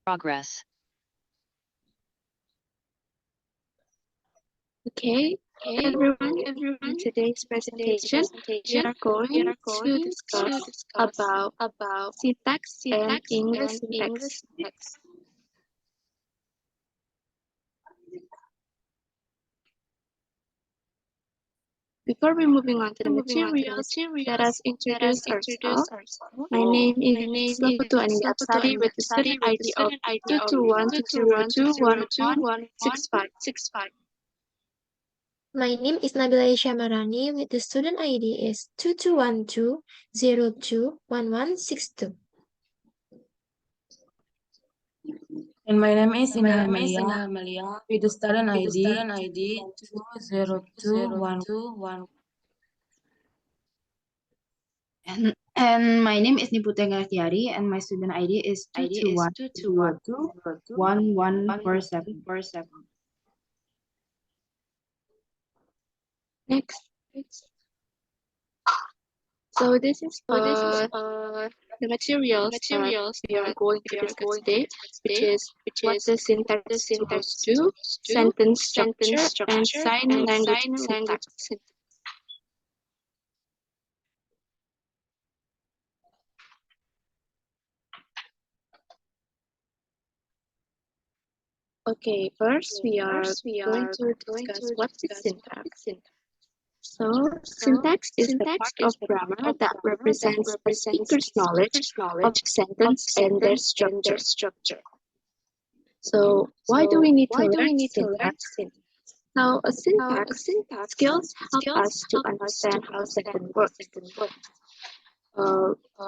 Progress. Okay, everyone. In today's presentation, we are going to discuss about syntax and English syntax. Before we moving on to the materials, let us introduce ourselves. My name is Laputu Anindi Apsari with the student ID of 221202165. My name is Nabila Isha Marani with the student ID is 2212021162. And my name is Indah Amelia with the student ID 20211. And my name is Niputeng Tiari and my student ID is 221221147. Next. So this is the materials we are going to discuss today, which is what the syntax is supposed to do, sentence structure, and sign language syntax. Okay, first we are going to discuss what is syntax. So, syntax is the part of grammar that represents a speaker's knowledge of sentence and their structure. So, why do we need to learn syntax? Now, a syntax skills help us to understand how sentence works.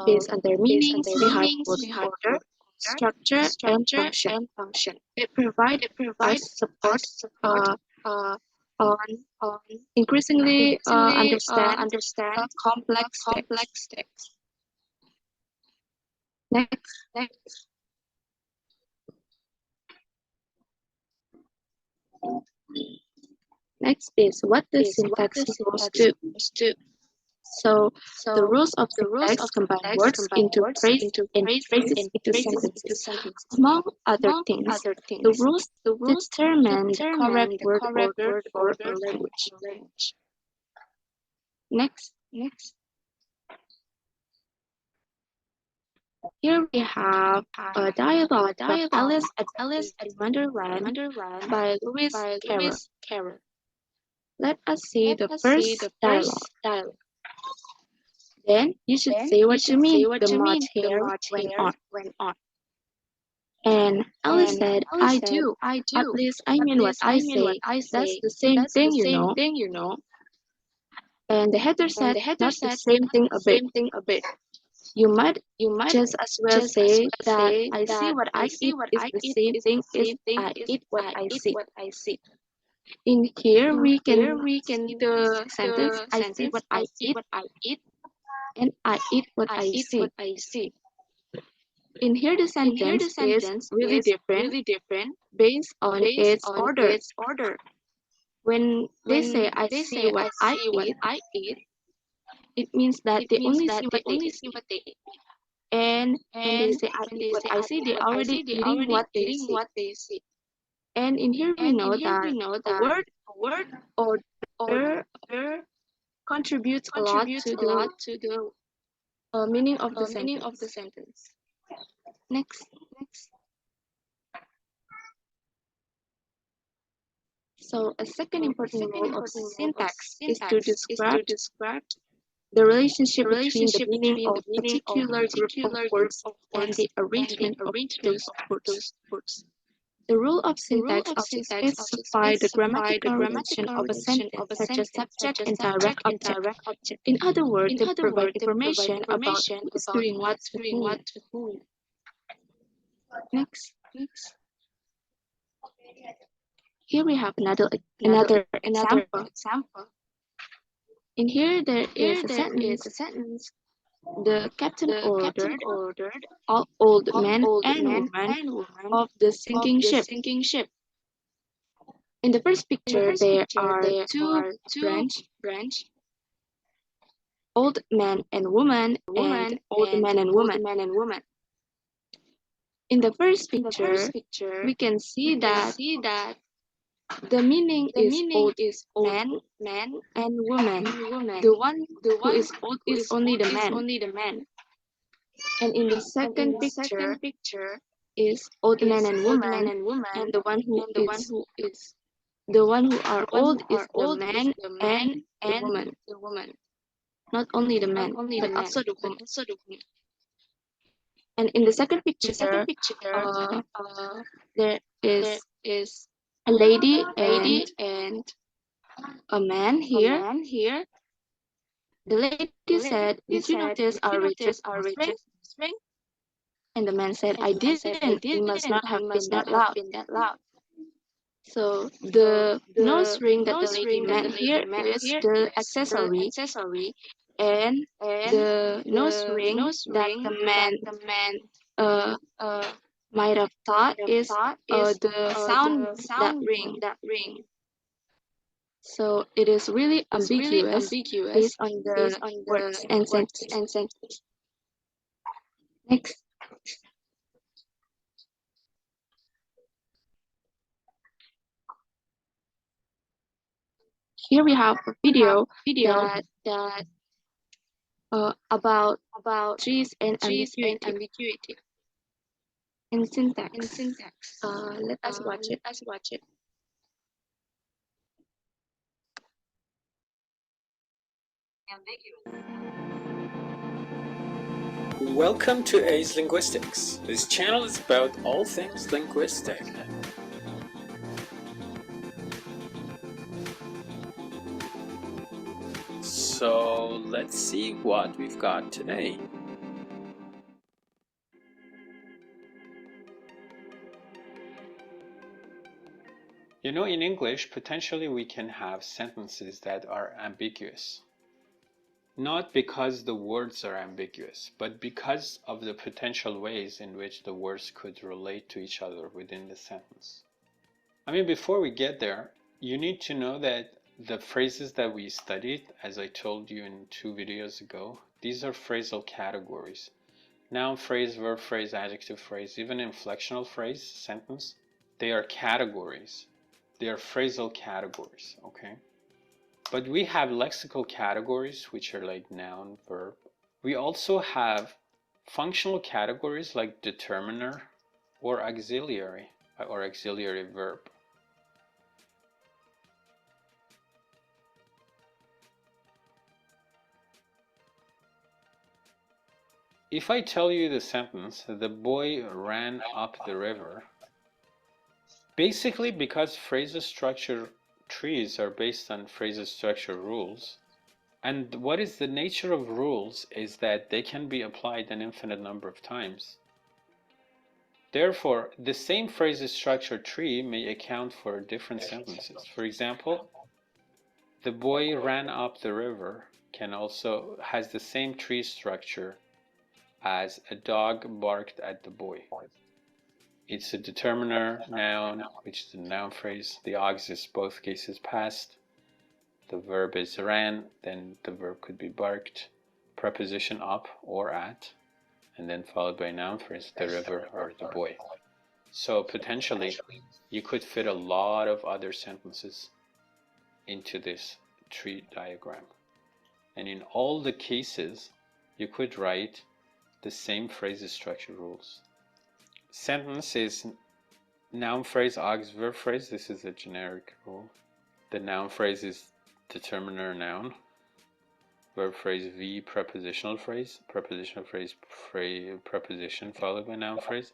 Based on their meanings, we have both order, structure, and function. It provides us support on increasingly understand complex text. Next. Next is what the syntax is supposed to do. So the rules of syntax combine words into phrases and phrases into sentences. Among other things, the rules determine the correct word order for a language. Next. Here we have a dialogue of Alice in Wonderland by Lewis Carroll. Let us see the first dialogue. Then you should say what you mean. The March hair went on. And Alice said, I do. At least I mean what I say. That's the same thing, you know. And the header said, not the same thing a bit. You might just as well say that I see what I eat is the same thing as I eat what I see. In here we can see the sentence I see what I eat and I eat what I see. In here the sentence is really different based on its order. When they say I see what I eat, it means that they only see what they eat. And when they say I eat what I see, they already eating what they see. And in here we know that a word order contributes a lot to the meaning of the sentence. Next. So a second important role of syntax is to describe the relationship between the meaning of a particular group of words and the arrangement of those words. The rule of syntax also specifies the grammatical relation of a sentence, such as subject and direct object. In other words, they provide information about who is doing what to whom. Next. Here we have another example. In here there is a sentence. The captain ordered all old men and women of the sinking ship. In the first picture, there are two branch, old man and woman, and old man and woman. In the first picture, we can see that the meaning is both man and woman. The one who is old is only the man. And in the second picture is old man and woman, and the one who are old is the man and the woman. Not only the man, but also the woman. And in the second picture, uh, there is a lady and a man here. The lady said, "Did you notice our Richard's whispering?" And the man said, "I didn't. It must not have been that loud." So the nose ring that the lady meant here is the accessory, and the nose ring that the man uh, might have thought is the sound that ring. So it is really ambiguous based on the words and sentences. Next. Here we have a video that about trees and ambiguity in syntax. Let us watch it. Welcome to Ace Linguistics. This channel is about all things linguistic. So let's see what we've got today. You know, in English, potentially we can have sentences that are ambiguous. Not because the words are ambiguous, but because of the potential ways in which the words could relate to each other within the sentence. I mean, before we get there, you need to know that the phrases that we studied, as I told you in 2 videos ago, these are phrasal categories. Noun phrase, verb phrase, adjective phrase, even inflectional phrase, sentence, they are categories. They are phrasal categories, okay? But we have lexical categories, which are like noun, verb. We also have functional categories like determiner or auxiliary verb. If I tell you the sentence, the boy ran up the river, basically because phrasal structure trees are based on phrasal structure rules, and what is the nature of rules is that they can be applied an infinite number of times. Therefore, the same phrasal structure tree may account for different sentences. For example, the boy ran up the river can also has the same tree structure as a dog barked at the boy. It's a determiner noun, which is a noun phrase. The aux is both cases past. The verb is ran, then the verb could be barked. Preposition up or at, and then followed by a noun phrase, the river or the boy. So potentially, you could fit a lot of other sentences into this tree diagram. And in all the cases, you could write the same phrasal structure rules. Sentence is noun phrase, aux, verb phrase. This is a generic rule. The noun phrase is determiner noun. Verb phrase V, prepositional phrase. Prepositional phrase, preposition followed by noun phrase.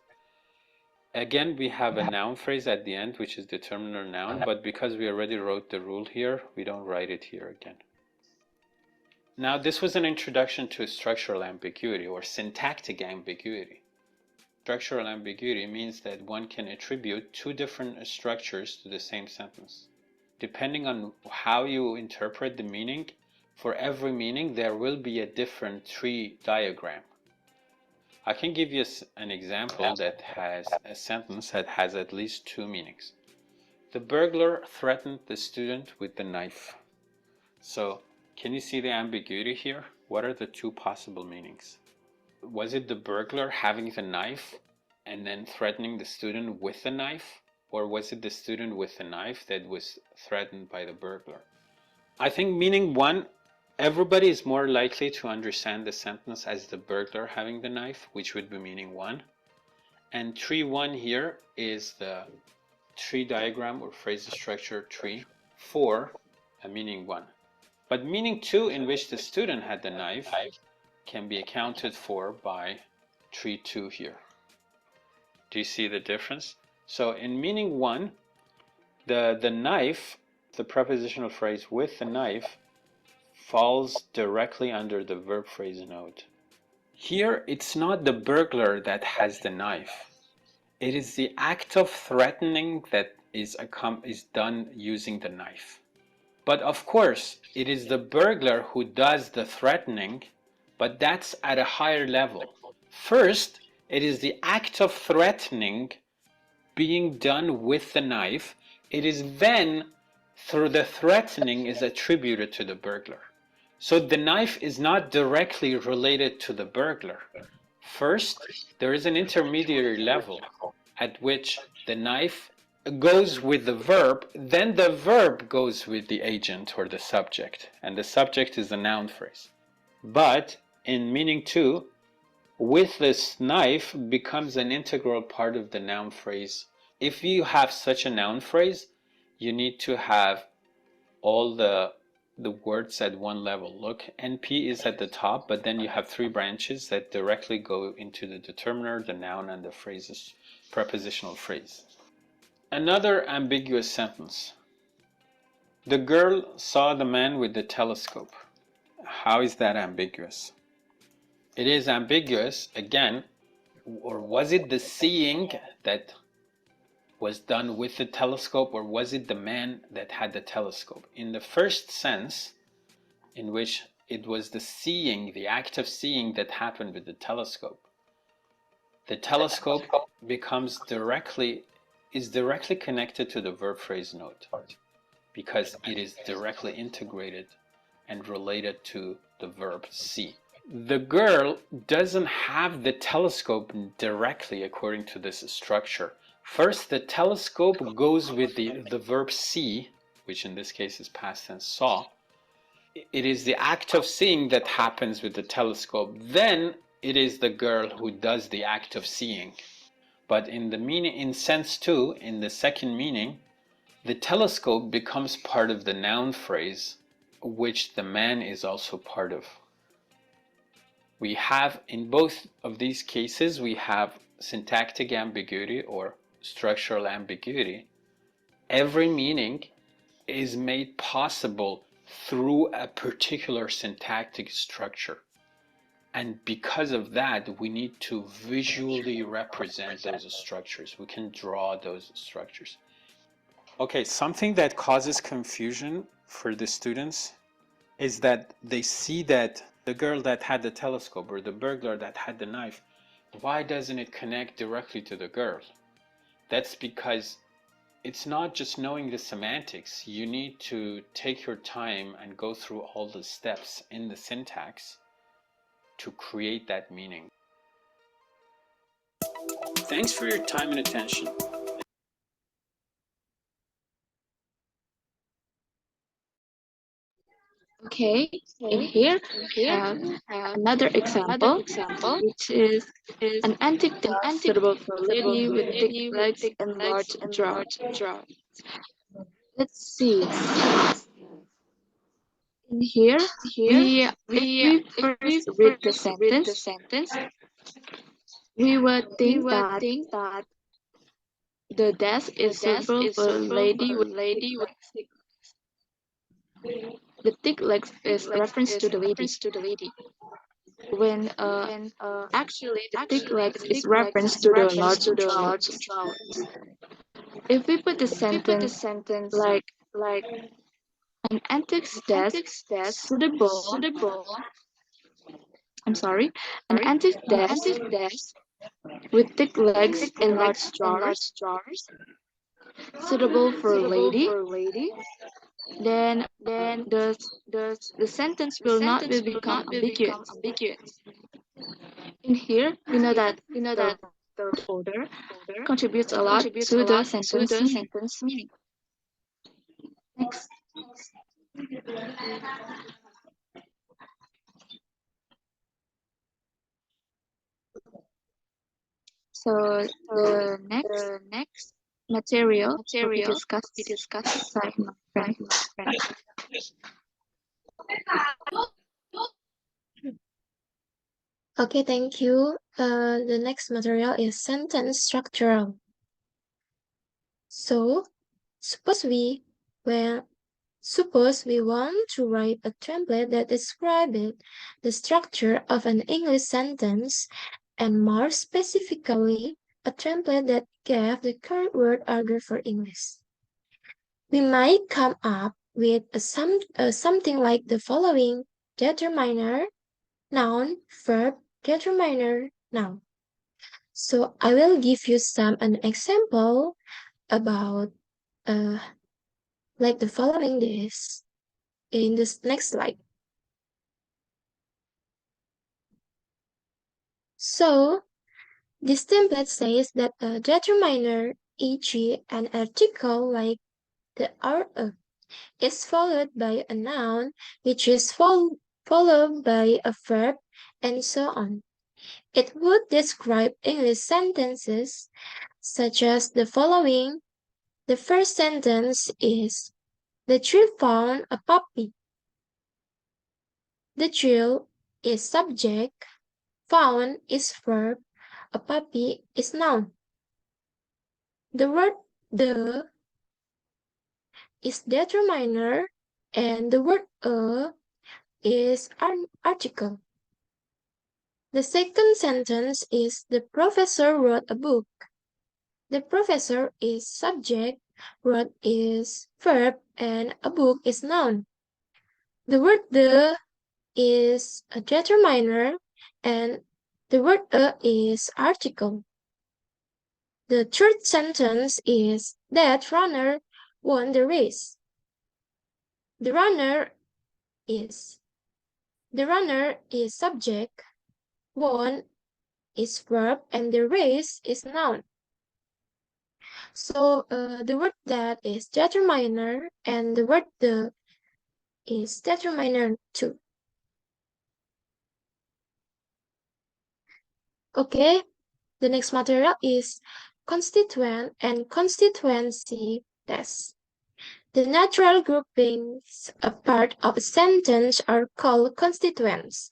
Again, we have a noun phrase at the end, which is determiner noun, but because we already wrote the rule here, we don't write it here again. Now, this was an introduction to structural ambiguity or syntactic ambiguity. Structural ambiguity means that one can attribute 2 different structures to the same sentence. Depending on how you interpret the meaning, for every meaning there will be a different tree diagram. I can give you an example that has a sentence that has at least 2 meanings. The burglar threatened the student with the knife. So, can you see the ambiguity here? What are the 2 possible meanings? Was it the burglar having the knife and then threatening the student with a knife? Or was it the student with a knife that was threatened by the burglar? I think meaning 1, everybody is more likely to understand the sentence as the burglar having the knife, which would be meaning 1. And tree 1 here is the tree diagram or phrase structure tree for a meaning 1. But meaning 2, in which the student had the knife, can be accounted for by tree 2 here. Do you see the difference? So in meaning 1, the knife, the prepositional phrase with the knife, falls directly under the verb phrase node. Here, it's not the burglar that has the knife. It is the act of threatening that is done using the knife. But of course, it is the burglar who does the threatening, but that's at a higher level. First, it is the act of threatening being done with the knife. It is then, through the threatening, is attributed to the burglar. So the knife is not directly related to the burglar. First, there is an intermediary level at which the knife goes with the verb, then the verb goes with the agent or the subject, and the subject is the noun phrase. But in meaning 2, with this knife becomes an integral part of the noun phrase. If you have such a noun phrase, you need to have all the words at one level. Look, NP is at the top, but then you have 3 branches that directly go into the determiner, the noun, and the phrase's prepositional phrase. Another ambiguous sentence. The girl saw the man with the telescope. How is that ambiguous? It is ambiguous, again, or was it the seeing that was done with the telescope, or was it the man that had the telescope? In the first sense, in which it was the seeing, the act of seeing that happened with the telescope is directly connected to the verb phrase node, because it is directly integrated and related to the verb see. The girl doesn't have the telescope directly according to this structure. First, the telescope goes with the verb see, which in this case is past tense saw. It is the act of seeing that happens with the telescope. Then it is the girl who does the act of seeing. But in the meaning, in sense 2, in the second meaning, the telescope becomes part of the noun phrase, which the man is also part of. We have, in both of these cases, we have syntactic ambiguity or structural ambiguity. Every meaning is made possible through a particular syntactic structure. And because of that, we need to visually represent those structures. We can draw those structures. Okay, something that causes confusion for the students is that they see that the girl that had the telescope or the burglar that had the knife, why doesn't it connect directly to the girl? That's because it's not just knowing the semantics. You need to take your time and go through all the steps in the syntax to create that meaning. Thanks for your time and attention. Okay, in here we have another example, which is an antique desk suitable for a lady with thick legs and large drawers. Let's see. In here, if we first read the sentence, we would think that the desk is suitable for a lady with thick legs. The thick legs is reference to the lady. When actually the thick legs is reference to the large drawers. If we put the sentence like an antique desk suitable. An antique desk with thick legs and large drawers, suitable for a lady. Then the sentence will not become ambiguous. In here, we know that the third order contributes a lot to the sentence meaning. Next. So the next material will be discussed by my friend. Okay, thank you. The next material is sentence structural. So, suppose we want to write a template that describes the structure of an English sentence, and more specifically, a template that gave the correct word order for English. We might come up with something like the following: determiner, noun, verb, determiner, noun. So I will give you an example about like the following this in this next slide. So this template says that a determiner, e.g. an article like the RA, is followed by a noun, which is followed by a verb, and so on. It would describe English sentences such as the following. The first sentence is, the Jill found a puppy. The Jill is subject, found is verb, a puppy is noun. The word the is determiner, and the word a is an article. The second sentence is, the professor wrote a book. The professor is subject, wrote is verb, and a book is noun. The word the is a determiner, and the word a is article. The third sentence is, that runner won the race. The runner is subject, won is verb, and the race is noun. So the word that is determiner and the word the is determiner too. Okay, the next material is constituent and constituency test. The natural groupings of part of a sentence are called constituents.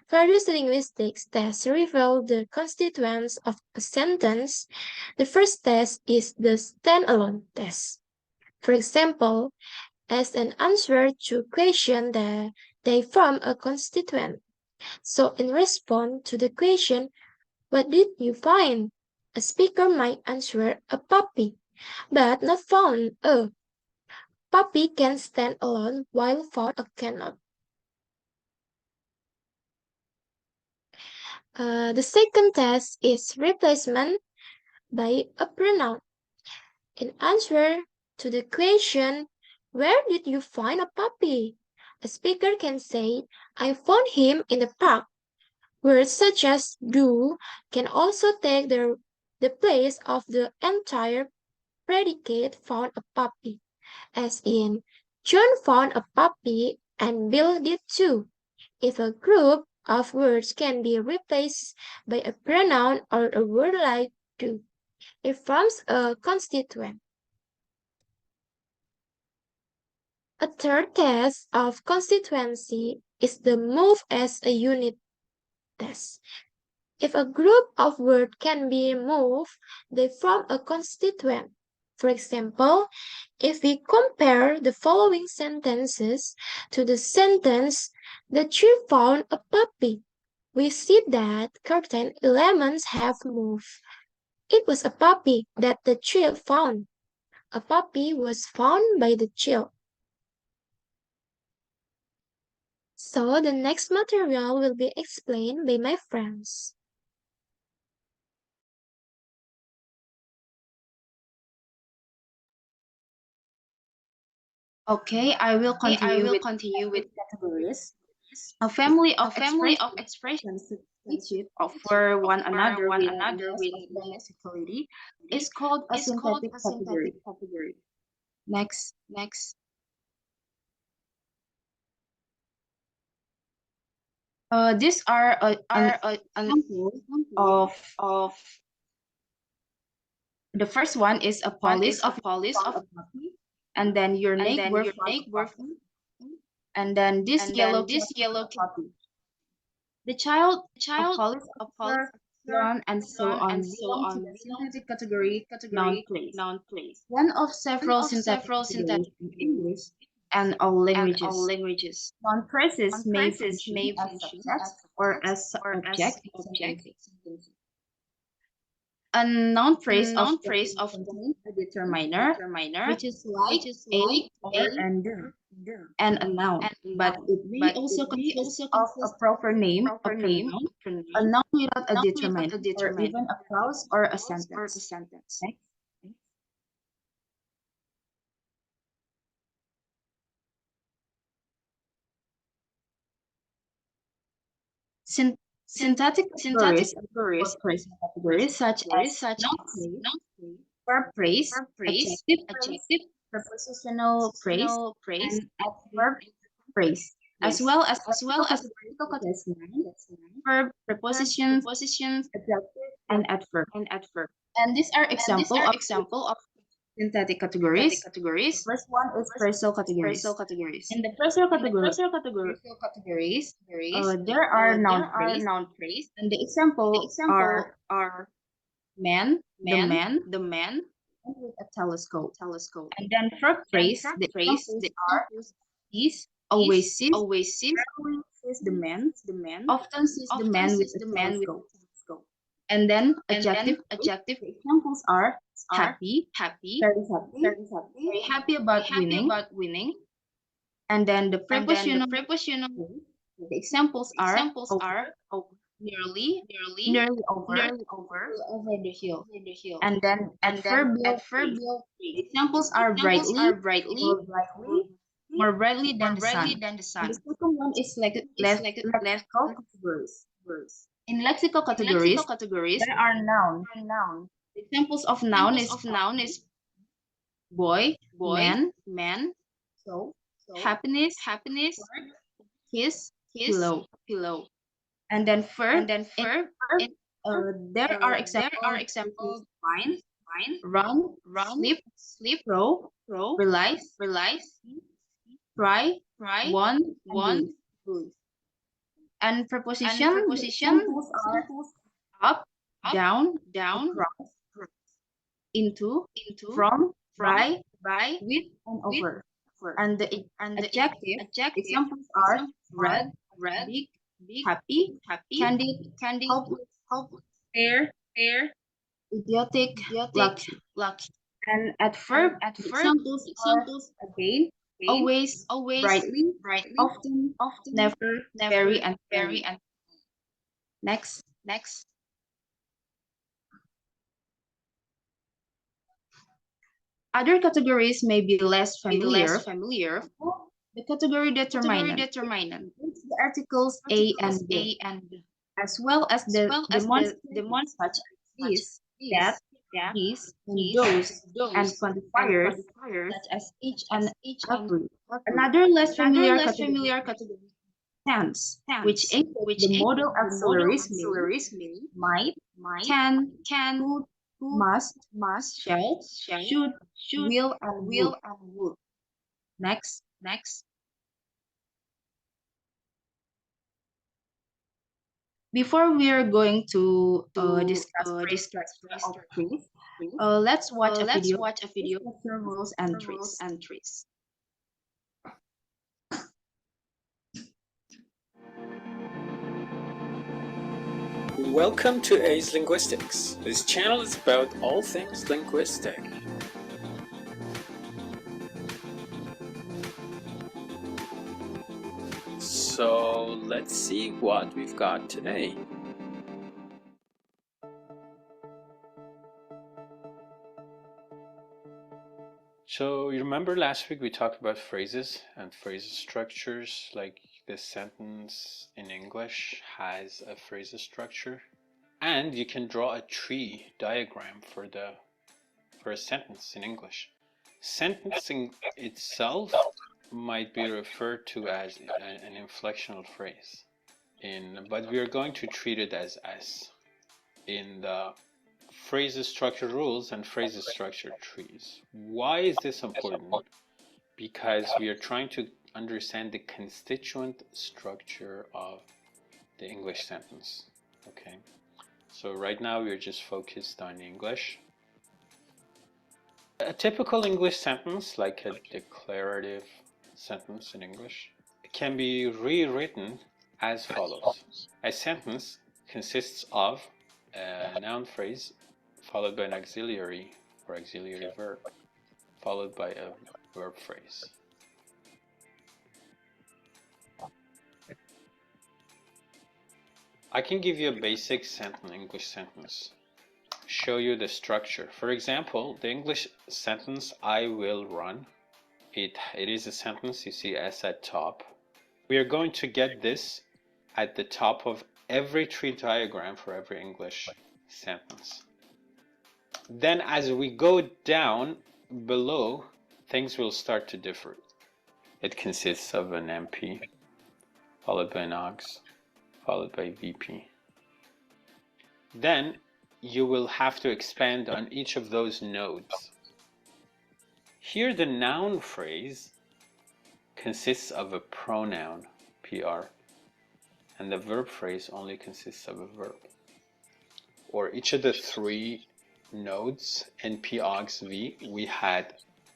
Various linguistics tests reveal the constituents of a sentence. The first test is the standalone test. For example, as an answer to question that they form a constituent. So in response to the question, what did you find? A speaker might answer a puppy, but not found a. Puppy can stand alone while found a cannot. The second test is replacement by a pronoun. In answer to the question, where did you find a puppy? A speaker can say, I found him in the park. Words such as do can also take the place of the entire predicate found a puppy, as in, John found a puppy and Bill did too. If a group of words can be replaced by a pronoun or a word like do, it forms a constituent. A third test of constituency is the move as a unit test. If a group of words can be moved, they form a constituent. For example, if we compare the following sentences to the sentence, the tree found a puppy, we see that certain elements have moved. It was a puppy that the tree found. A puppy was found by the tree. So the next material will be explained by my friends. Okay, I will continue with categories. A family of expressions offer one another with less equality is called a synthetic category. Next. These are an example of the first one is a police of a puppy, and then your neighbor found a puppy, and then this yellow cat found a puppy. The child, a police officer, run, and so on belong to the synthetic category noun place, one of several synthetic categories in English and all languages. Noun phrases may function as subjects or as objects in sentences. A noun phrase often contains a determiner, which is like a, or, and the, and a noun, but it may also consist of a proper name, a pronoun, a noun without a determiner, or even a clause or a sentence. Next. Synthetic categories or phrasal categories such as noun phrase, verb phrase, adjective phrase, prepositional phrase, and adverb phrase, as well as lexical categories such as noun, verb, prepositions, adjective, and adverb. And these are example of synthetic categories. The first one is phrasal categories. In the phrasal categories, there are noun phrase, and the example are man, the man with a telescope. And then verb phrase, the examples are sees, always sees, rarely sees the man, often sees the man with a telescope. And then adjective phrase, the examples are happy, very happy about winning. And then the prepositional phrase, the examples are over, nearly over the hill. And then adverbial phrase, the examples are more brightly than the sun. And the second one is lexical categories. In lexical categories, there are noun. Examples of noun is boy, man, so happiness, kiss, pillow. And then verb, there are examples fine, run, sleep, throw, realize, try, want, and lose. And preposition, examples are up, down, across, into, from, by, with, and over. And the adjective examples are red, big, happy, candid, hopeless, fair, idiotic, lucky. And at verb, examples are again, always, brightly, often, never, very, and very. Next. Other categories may be less familiar. The category determinant includes the articles a and the, as well as the demonstratives such as this, that, these, and those, and quantifiers such as each and every. Another less familiar category is tense, which includes the modal auxiliaries may, might, can, could, must, shall, should, will, and would. Next. Before we are going to discuss phrase structure of trees, let's watch a video of structure rules and trees. Welcome to Ace Linguistics. This channel is about all things linguistic. So let's see what we've got today. So you remember last week we talked about phrases and phrase structures, like the sentence in English has a phrasal structure, and you can draw a tree diagram for a sentence in English. Sentencing itself might be referred to as an inflectional phrase, but we are going to treat it as S in the phrasal structure rules and phrasal structure trees. Why is this important? Because we are trying to understand the constituent structure of the English sentence. Okay, so right now we're just focused on English. A typical English sentence, like a declarative sentence in English, can be rewritten as follows. A sentence consists of a noun phrase followed by an auxiliary or auxiliary verb followed by a verb phrase. I can give you a basic English sentence, show you the structure. For example, the English sentence, I will run. It is a sentence, you see S at top. We are going to get this at the top of every tree diagram for every English sentence. Then as we go down below, things will start to differ. It consists of an MP, followed by an AUX, followed by VP. Then you will have to expand on each of those nodes. Here the noun phrase consists of a pronoun, PR, and the verb phrase only consists of a verb. Or each of the three nodes, NP, AUX, V, we had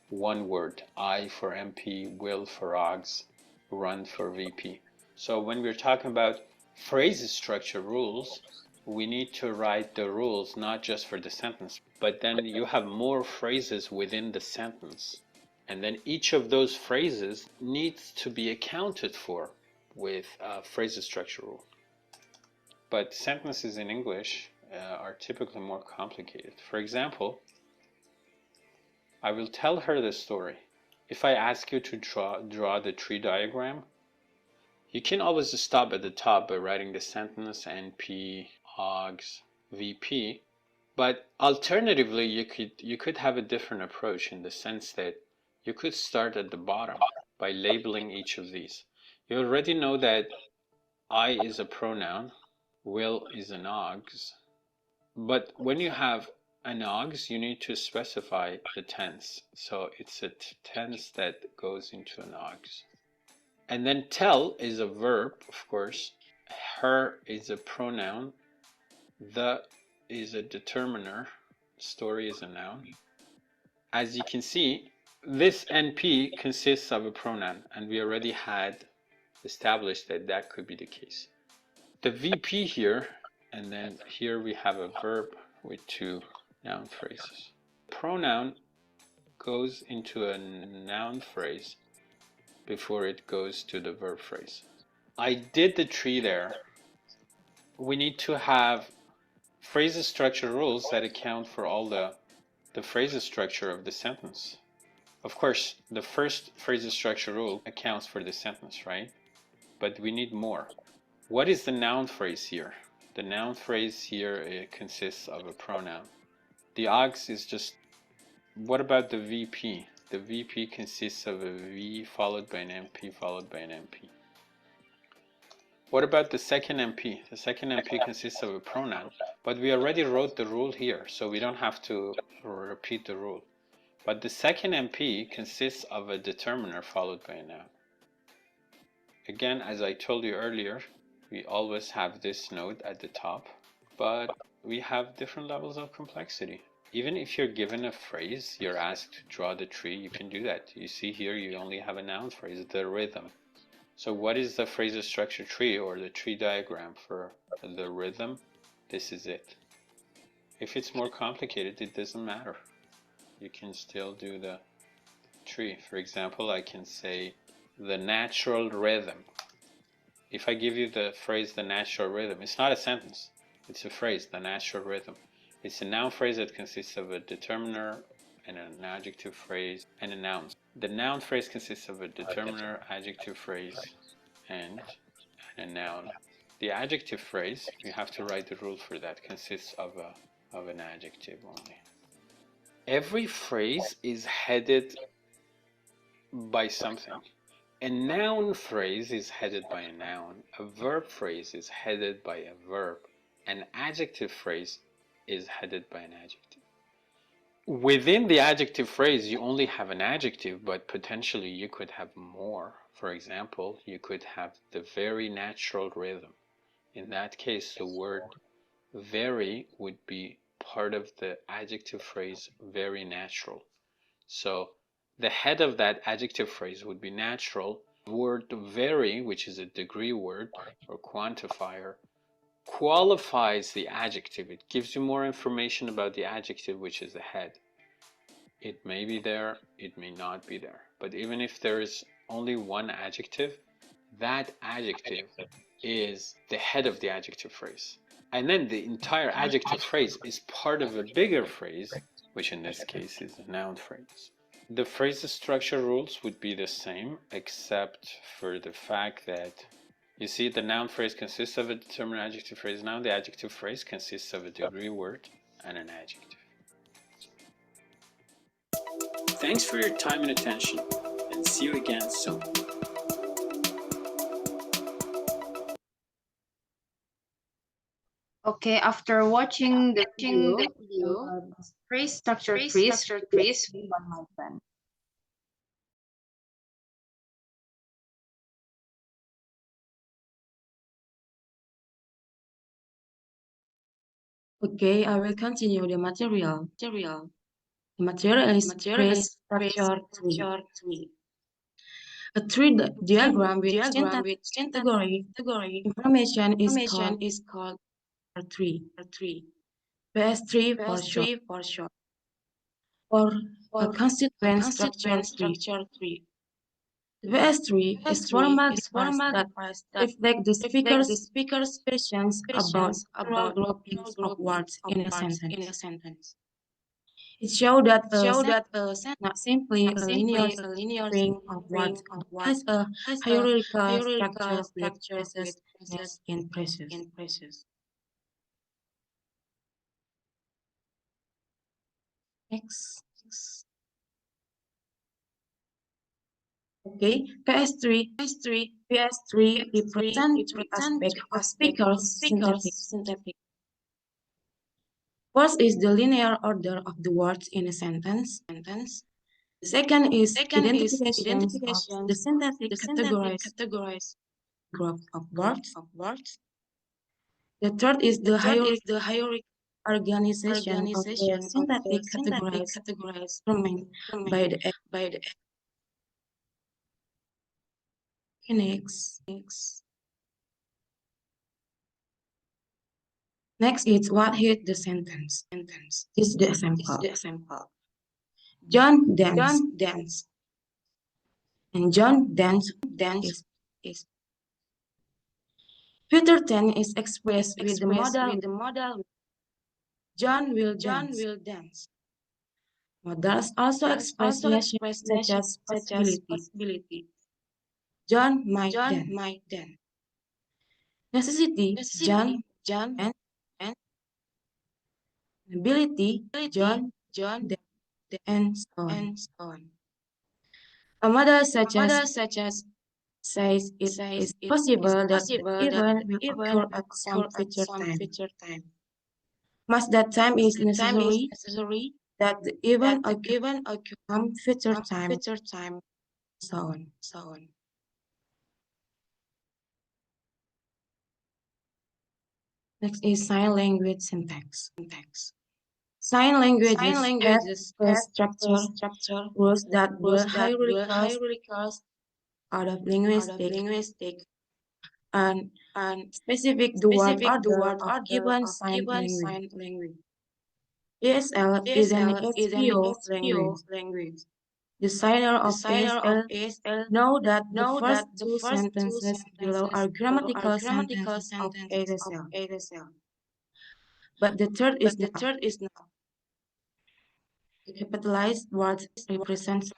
one word, I for MP, will for AUX, run for VP. So when we're talking about phrase structure rules, we need to write the rules not just for the sentence, but then you have more phrases within the sentence. And then each of those phrases needs to be accounted for with a phrase structure rule. But sentences in English are typically more complicated. For example, I will tell her the story. If I ask you to draw the tree diagram, you can always stop at the top by writing the sentence NP, AUX, VP, but alternatively you could have a different approach in the sense that you could start at the bottom by labeling each of these. You already know that I is a pronoun, will is an AUX, but when you have an AUX, you need to specify the tense. So it's a tense that goes into an AUX. And then tell is a verb, of course. Her is a pronoun. The is a determiner. Story is a noun. As you can see, this NP consists of a pronoun, and we already had established that that could be the case. The VP here, and then here we have a verb with two noun phrases. Pronoun goes into a noun phrase before it goes to the verb phrase. I did the tree there. We need to have phrase structure rules that account for all the phrase structure of the sentence. Of course, the first phrase structure rule accounts for the sentence, right? But we need more. What is the noun phrase here? The noun phrase here consists of a pronoun. The AUX is just, what about the VP? The VP consists of a V followed by an MP followed by an MP. What about the second MP? The second MP consists of a pronoun, but we already wrote the rule here, so we don't have to repeat the rule. But the second MP consists of a determiner followed by a noun. Again, as I told you earlier, we always have this node at the top, but we have different levels of complexity. Even if you're given a phrase, you're asked to draw the tree, you can do that. You see here, you only have a noun phrase, the rhythm. So what is the phrase structure tree or the tree diagram for the rhythm? This is it. If it's more complicated, it doesn't matter. You can still do the tree. For example, I can say the natural rhythm. If I give you the phrase the natural rhythm, it's not a sentence, it's a phrase, the natural rhythm. It's a noun phrase that consists of a determiner and an adjective phrase and a noun. The noun phrase consists of a determiner, adjective phrase, and a noun. The adjective phrase, you have to write the rule for that, consists of an adjective only. Every phrase is headed by something. A noun phrase is headed by a noun. A verb phrase is headed by a verb. An adjective phrase is headed by an adjective. Within the adjective phrase, you only have an adjective, but potentially you could have more. For example, you could have the very natural rhythm. In that case, the word very would be part of the adjective phrase very natural. So the head of that adjective phrase would be natural. The word very, which is a degree word or quantifier, qualifies the adjective. It gives you more information about the adjective, which is the head. It may be there, it may not be there. But even if there is only one adjective, that adjective is the head of the adjective phrase. And then the entire adjective phrase is part of a bigger phrase, which in this case is a noun phrase. The phrase structure rules would be the same, except for the fact that, you see, the noun phrase consists of a determined adjective phrase. Now the adjective phrase consists of a degree word and an adjective. Thanks for your time and attention, and see you again soon. Okay, after watching the video, phrase structure trees on my friend. Okay, I will continue the material. The material is phrase structure tree. A tree diagram with synthetic category information is called a tree. PS3 for short. Or a constituent structure tree. The PS3 is formal device that reflect the speaker's expressions about several groupings of words in a sentence. It shows that a sentence is not simply a linear string of words, but has a hierarchical structure with phrases, next in phrases. Next. Okay, PS3 represents three aspects of speaker's synthetic. First is the linear order of the words in a sentence. The second is identification of the synthetic categorized group of words. The third is the hierarchical organization of the synthetic categorized determined by the Next is what hit the sentence. This is the example. John danced. And John dance is Peter 10 is expressed with the modal John will dance. Modals also express notions such as possibility. John might dance. Necessity, John and ability, John and so on. A model such as says it is possible that the event will occur at some future time. Must that time is necessary that the event occur at some future time, so on. Next is sign language syntax. Sign languages have structure rules that the hierarchical out of linguistic and specific to word order of given sign language. ASL is an SVO language. The signer of ASL know that the first two sentences below are grammatical sentences of ASL. But the third is not. The capitalized words represent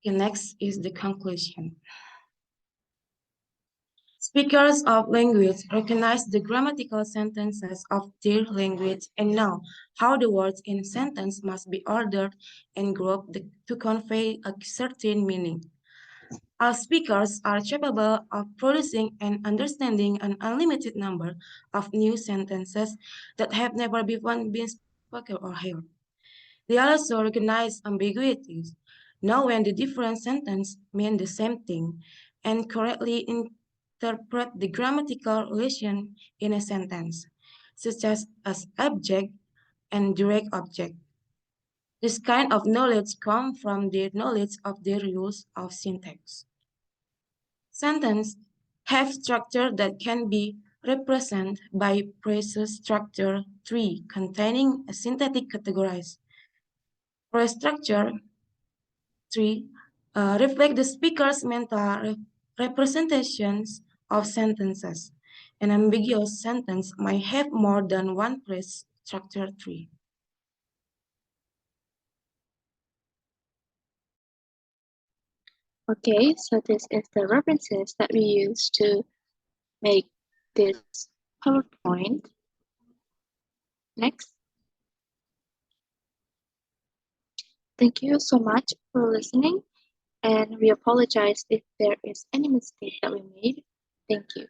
Okay, next is the conclusion. Speakers of language recognize the grammatical sentences of their language and know how the words in a sentence must be ordered and grouped to convey a certain meaning. All speakers are capable of producing and understanding an unlimited number of new sentences that have never before been spoken or heard. They also recognize ambiguities, know when the different sentences mean the same thing, and correctly interpret the grammatical relation in a sentence, such as object and direct object. This kind of knowledge comes from their knowledge of the rules of syntax. Sentences have structure that can be represented by phrase structure tree containing a syntactic categories. Phrase structure tree reflect the speaker's mental representations of sentences. An ambiguous sentence might have more than one phrase structure tree. Okay, so this is the references that we use to make this PowerPoint. Next. Thank you so much for listening, and we apologize if there is any mistake that we made. Thank you.